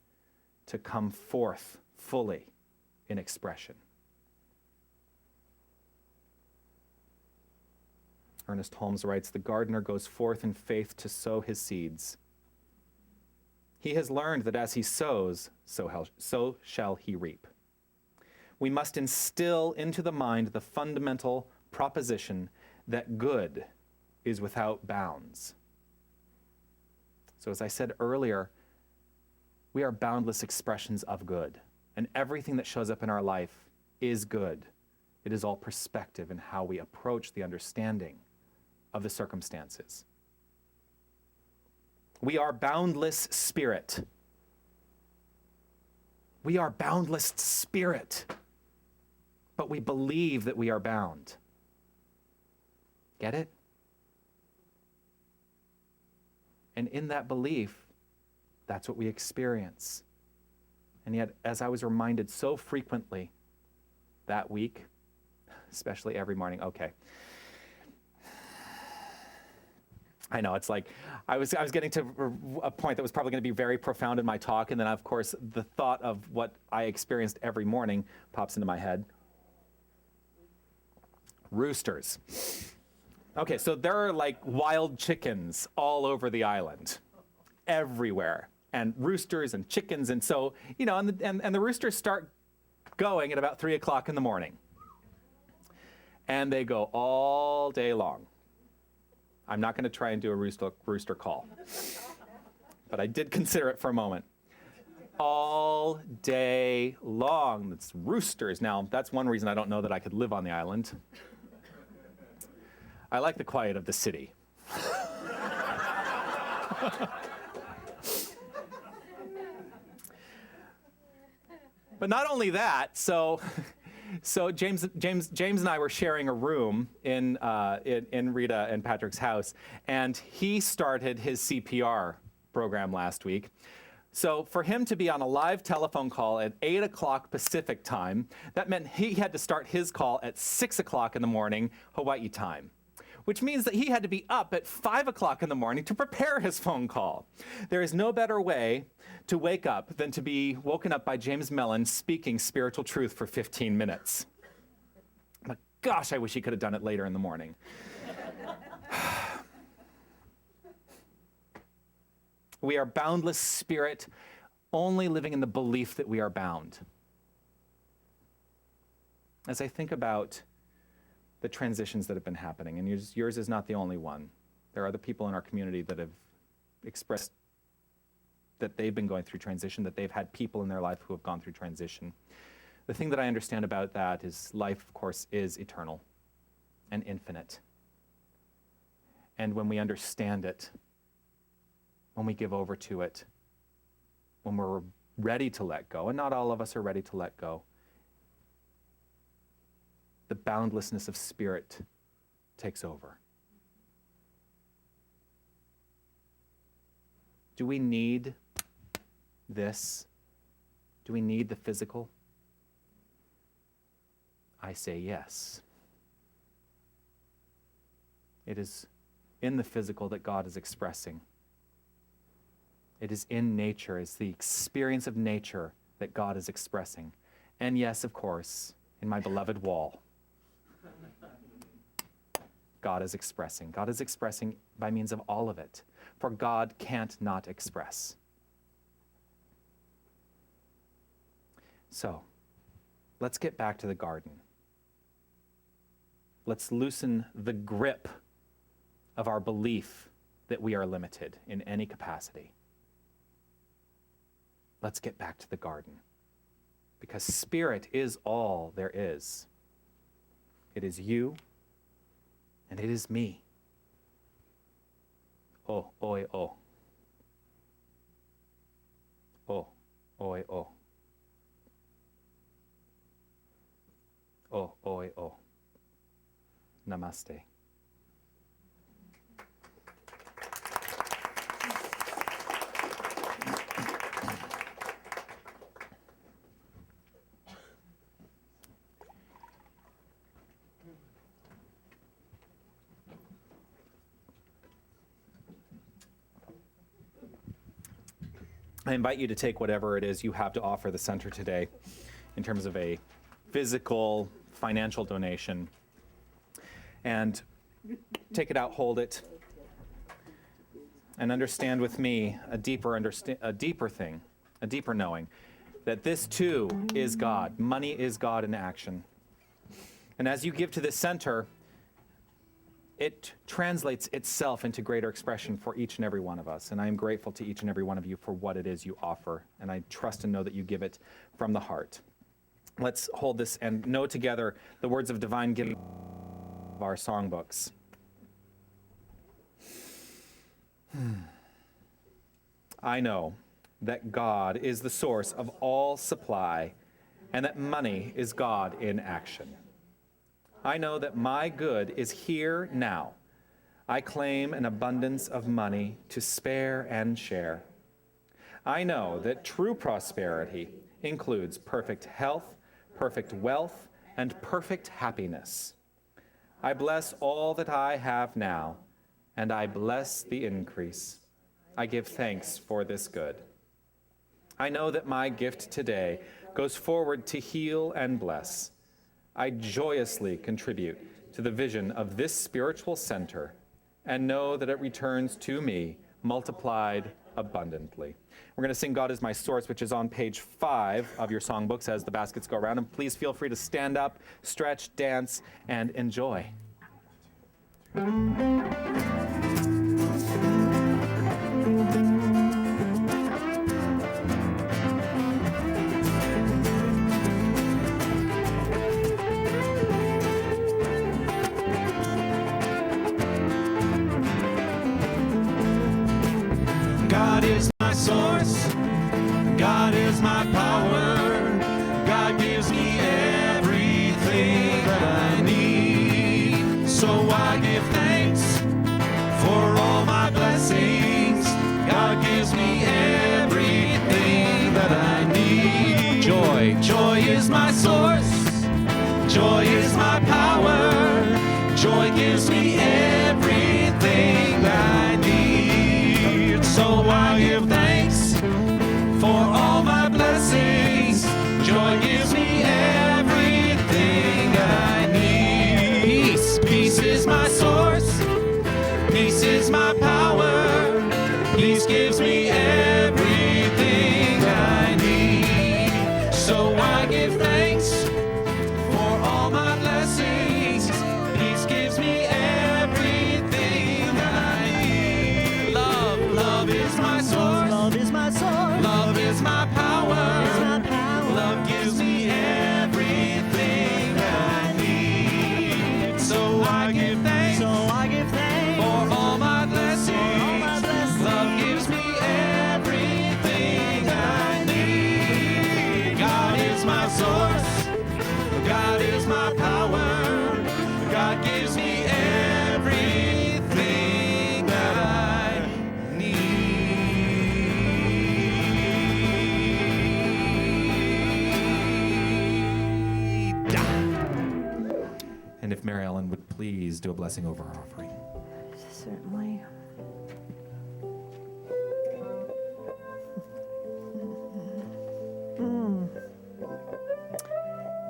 to come forth fully in expression. Ernest Holmes writes, "The gardener goes forth in faith to sow his seeds. He has learned that as he sows, so shall he reap." We must instill into the mind the fundamental proposition that good is without bounds. So as I said earlier, we are boundless expressions of good, and everything that shows up in our life is good. It is all perspective in how we approach the understanding of the circumstances. We are boundless spirit. We are boundless spirit, but we believe that we are bound. Get it? And in that belief, that's what we experience. And yet, as I was reminded so frequently that week, especially every morning, okay. I know, it's like, I was getting to a point that was probably going to be very profound in my talk, and then of course, the thought of what I experienced every morning pops into my head. Roosters. Okay, so there are like wild chickens all over the island, everywhere, and roosters and chickens, and so, you know, and the roosters start going at about 3 o'clock in the morning, and they go all day long. I'm not going to try and do a rooster call, but I did consider it for a moment. All day long, it's roosters. Now, that's one reason I don't know that I could live on the island. I like the quiet of the city. But not only that, so James and I were sharing a room in Rita and Patrick's house, and he started his CPR program last week. So for him to be on a live telephone call at 8 o'clock Pacific time, that meant he had to start his call at 6 o'clock in the morning Hawaii time, which means that he had to be up at 5 o'clock in the morning to prepare his phone call. There is no better way to wake up than to be woken up by James Mellon speaking spiritual truth for 15 minutes. But gosh, I wish he could have done it later in the morning. We are boundless spirit, only living in the belief that we are bound. As I think about the transitions that have been happening, and yours is not the only one. There are other people in our community that have expressed that they've been going through transition, that they've had people in their life who have gone through transition. The thing that I understand about that is life, of course, is eternal and infinite. And when we understand it, when we give over to it, when we're ready to let go, and not all of us are ready to let go, the boundlessness of spirit takes over. Do we need this? Do we need the physical? I say yes. It is in the physical that God is expressing. It is in nature, it's the experience of nature that God is expressing. And yes, of course, in my beloved wall, God is expressing. God is expressing by means of all of it, for God can't not express. So, let's get back to the garden. Let's loosen the grip of our belief that we are limited in any capacity. Let's get back to the garden, because spirit is all there is. It is you, and it is me. Oh, oi, oh. Oh, oi, oh. Oh, oi, oh. Namaste. I invite you to take whatever it is you have to offer the center today in terms of a physical, financial donation, and take it out, hold it, and understand with me a deeper knowing that this too is God. Money is God in action. And as you give to this center, it translates itself into greater expression for each and every one of us. And I am grateful to each and every one of you for what it is you offer. And I trust and know that you give it from the heart. Let's hold this and know together the words of divine giving of our songbooks. I know that God is the source of all supply and that money is God in action. I know that my good is here now. I claim an abundance of money to spare and share. I know that true prosperity includes perfect health, perfect wealth, and perfect happiness. I bless all that I have now, and I bless the increase. I give thanks for this good. I know that my gift today goes forward to heal and bless. I joyously contribute to the vision of this spiritual center and know that it returns to me multiplied abundantly. We're going to sing God is My Source, which is on page 5 of your songbooks as the baskets go around. And please feel free to stand up, stretch, dance, and enjoy. God is my source. God is my power. God gives me everything that I need. So I give thanks for all my blessings. God gives me everything that I need. Joy is my source. Joy is my power. Joy gives me everything that I need. So I give thanks for all my blessings. Joy gives me everything I need. Peace is my source. Peace is my power. Peace gives me everything I need. So I give thanks for all my blessings. Peace gives me everything I need. Love is my source. Love is my source. Love is my power. Is my power. Love gives me everything I need. So I give thanks. So I give thanks For all my blessings. all my blessings. Love gives me everything I need. God is my source. God is my power. God gives me everything that I need. And if Mary Ellen would please do a blessing over our offering. Certainly.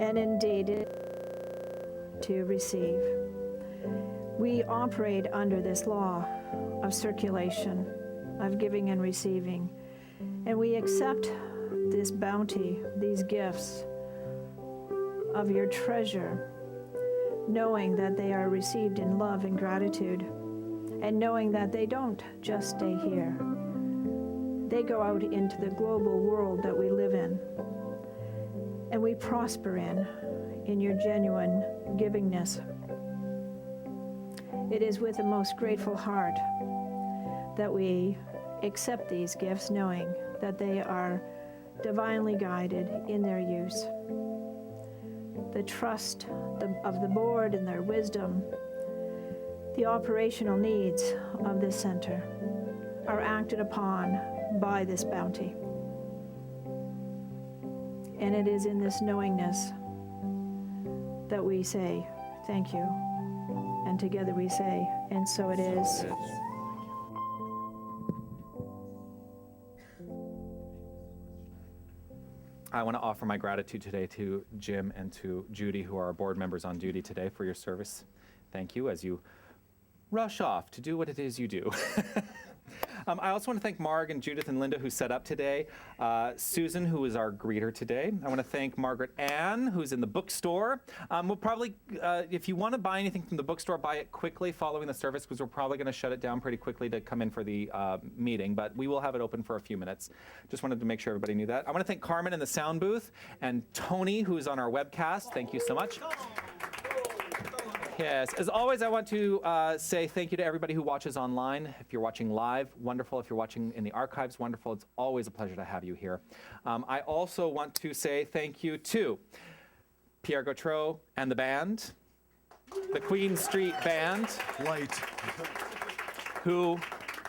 And indeed, to receive. We operate under this law of circulation, of giving and receiving, and we accept this bounty, these gifts of your treasure, knowing that they are received in love and gratitude, and knowing that they don't just stay here. They go out into the global world that we live in, and we prosper in your genuine givingness. It is with a most grateful heart that we accept these gifts, knowing that they are divinely guided in their use. The trust of the board and their wisdom, the operational needs of this center are acted upon by this bounty. And it is in this knowingness that we say, thank you. And together we say, and so it is. I want to offer my gratitude today to Jim and to Judy, who are our board members on duty today, for your service. Thank you as you rush off to do what it is you do. I also want to thank Marg and Judith and Linda, who set up today. Susan, who is our greeter today. I want to thank Margaret Ann, who's in the bookstore. We'll probably, if you want to buy anything from the bookstore, buy it quickly following the service, because we're probably going to shut it down pretty quickly to come in for the meeting, but we will have it open for a few minutes. Just wanted to make sure everybody knew that. I want to thank Carmen in the sound booth and Tony, who is on our webcast. Thank you so much. Yes, as always, I want to say thank you to everybody who watches online. If you're watching live, wonderful. If you're watching in the archives, wonderful. It's always a pleasure to have you here. I also want to say thank you to Pierre Gautreau and the band, the Queen Street Band, Light. who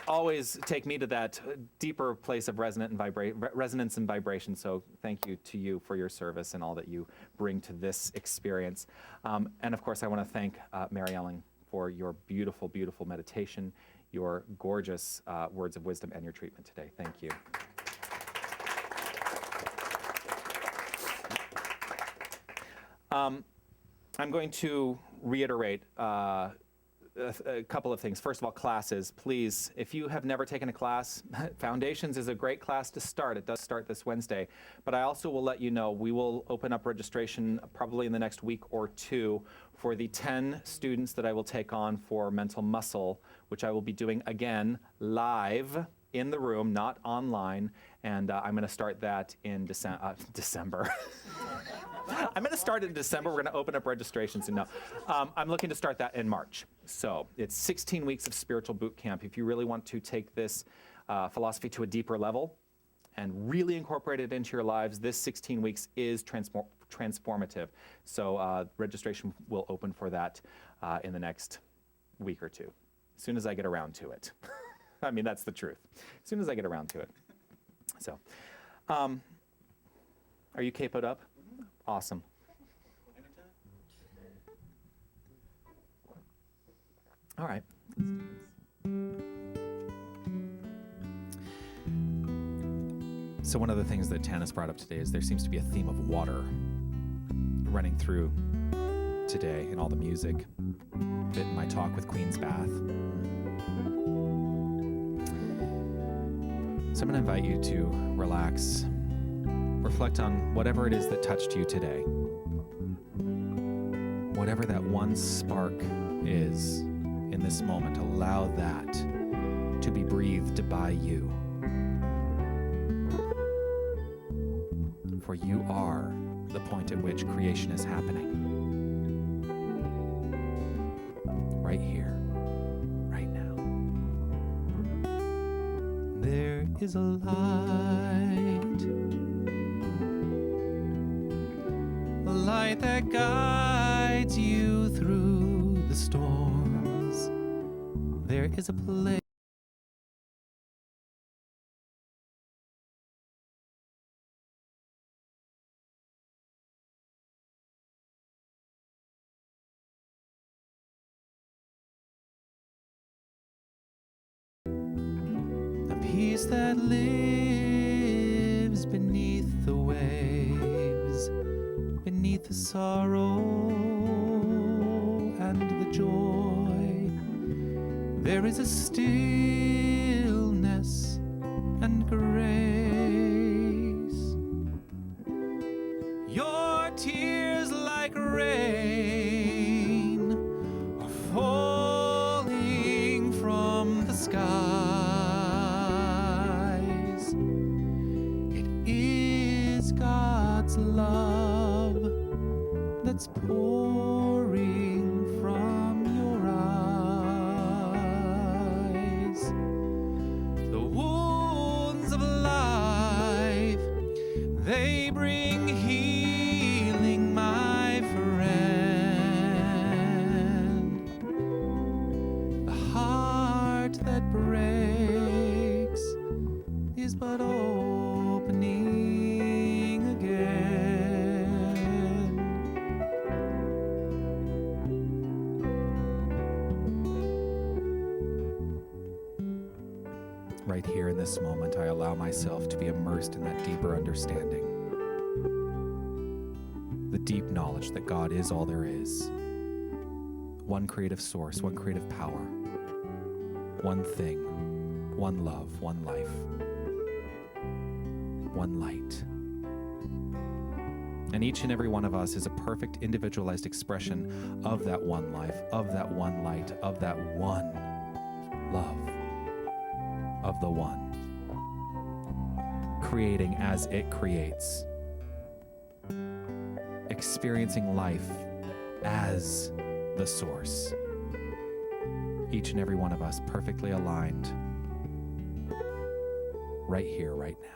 always take me to that deeper place of resonance and vibration. So thank you to you for your service and all that you bring to this experience. And of course, I want to thank Mary Ellen for your beautiful, beautiful meditation, your gorgeous words of wisdom, and your treatment today. Thank you. I'm going to reiterate a couple of things. First of all, classes. Please, if you have never taken a class, Foundations is a great class to start. It does start this Wednesday. But I also will let you know, we will open up registration probably in the next week or two for the 10 students that I will take on for mental muscle, which I will be doing again live in the room, not online. And I'm going to start that in December. I'm going to start it in December. We're going to open up registrations. And no, I'm looking to start that in March. So it's 16 weeks of spiritual boot camp. If you really want to take this philosophy to a deeper level and really incorporate it into your lives, this 16 weeks is transformative. So registration will open for that in the next week or two, as soon as I get around to it. I mean, that's the truth. As soon as I get around to it. So, are you capoed up? Awesome. All right. So one of the things that Tanis brought up today is there seems to be a theme of water running through today in all the music, bit in my talk with Queen's Bath. So I'm going to invite you to relax, reflect on whatever it is that touched you today. Whatever that one spark is in this moment, allow that to be breathed by you. For you are the point at which creation is happening. Right here, right now. There is a light that guides you through the storms. There is a place. A peace that lives beneath the waves, beneath the sorrow and the joy. There is a stillness and grace. Your tears like rain are falling from the skies. It is God's love that's pouring from your eyes. The wounds of life, they bring healing, my friend. The heart that breaks is but opening again. Right here in this moment, I allow myself to be immersed in that deeper understanding. the deep knowledge that God is all there is. One creative source, one creative power, one thing, one love, one life, one light. And each and every one of us is a perfect individualized expression of that one life, of that one light, of that one love, of the one, creating as it creates, experiencing life as the source. Each and every one of us perfectly aligned right here, right now.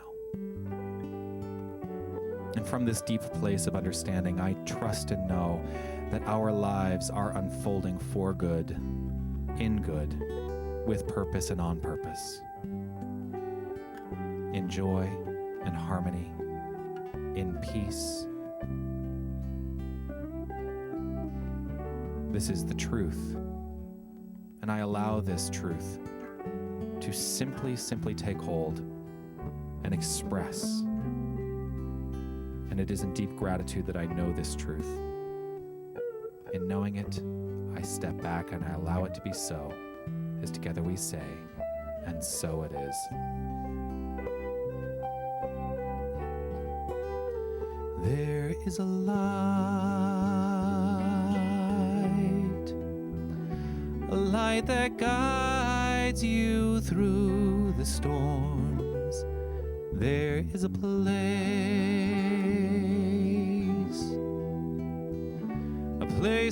And from this deep place of understanding, I trust and know that our lives are unfolding for good, in good, with purpose and on purpose, in joy and harmony, in peace. This is the truth, and I allow this truth to simply take hold and express. And it is in deep gratitude that I know this truth. In knowing it, I step back and I allow it to be so, as together we say, and so it is. There is a light that guides you through the storms. There is a place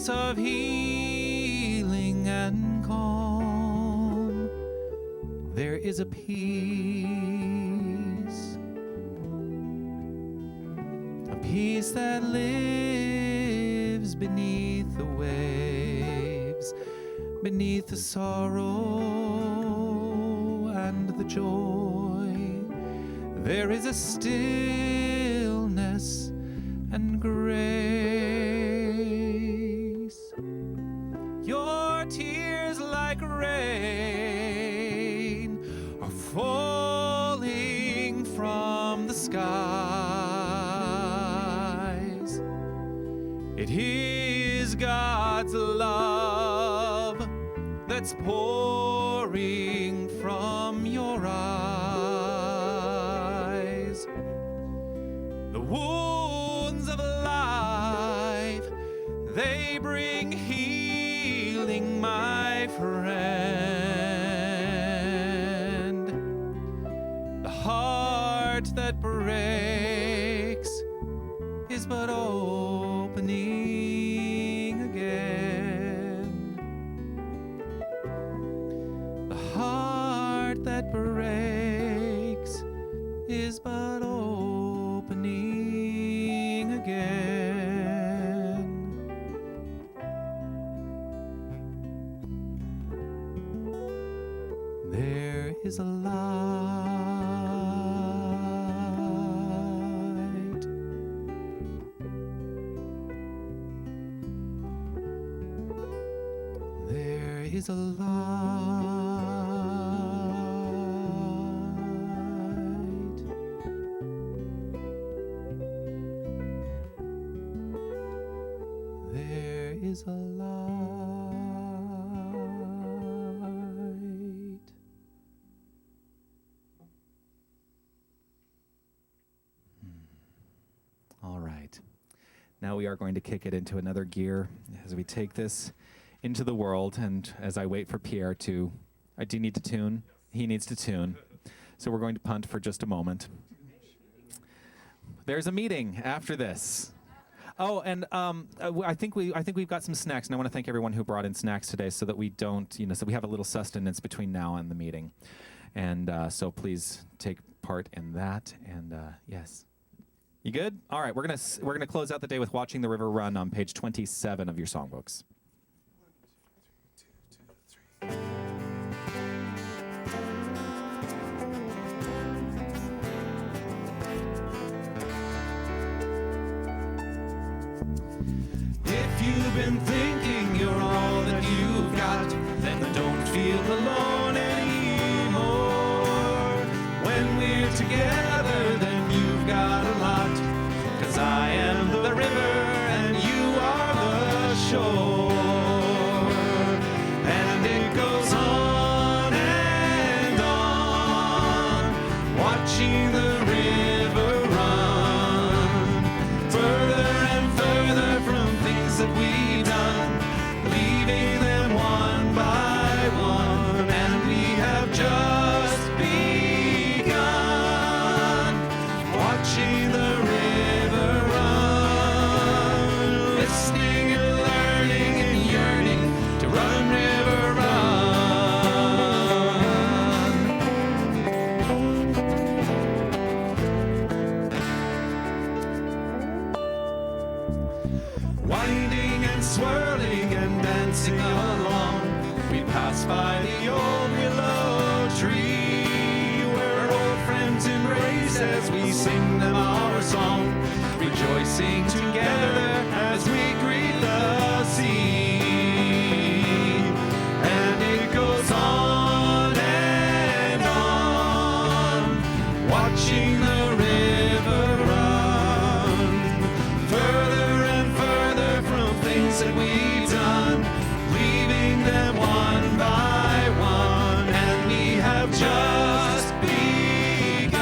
of healing and calm. There is a peace that lives beneath the waves, beneath the sorrow and the joy. There is a stillness and grace. Your tears like rain are falling from the skies. It is God's love that's pouring from your eyes. The wounds of life, they bring healing, my friend. The heart that breaks is but opening again. The heart that breaks is but opening again. There is a light. There is a light. There is a light. All right. Now we are going to kick it into another gear as we take this into the world, and as I wait for Pierre to, I do need to tune. He needs to tune. So we're going to punt for just a moment. There's a meeting after this. Oh, and I think we've got some snacks, and I want to thank everyone who brought in snacks today, so that we don't, so we have a little sustenance between now and the meeting, and so please take part in that. And yes, you good? All right, we're gonna close out the day with "Watching the River Run" on page 27 of your songbooks. If you've been thinking you're all that you've got, then don't feel alone anymore. When we're together, then you've got a lot, 'cause I am the river watching the river run further and further from things that we've done, leaving them one by one, and we have just begun. Watching the river run, listening and learning and yearning to run, river, run. Winding and swirling and dancing along, we pass by the old willow tree, where old friends embrace as we sing them our song, rejoicing together as we greet the sea. And it goes on and on, watching the river run further and further from things that we've done, leaving them one by one, and we have just begun.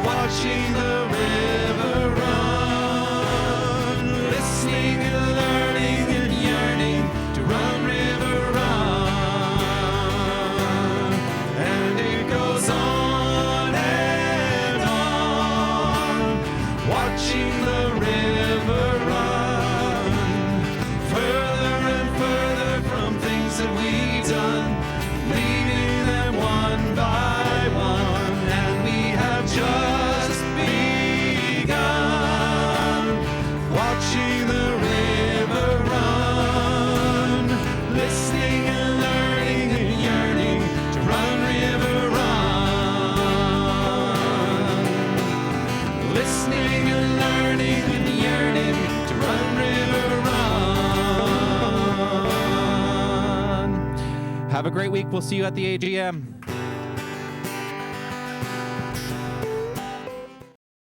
Watching the river run, listening and learning and yearning to run, river, run. And it goes on and on, watching the river run further and further from things that we've done, leaving them one by one, and we have just begun. Watching the river run, listening and learning and yearning to run, river, run. Listening and learning and yearning to run, river, run. Have a great week. We'll see you at the AGM.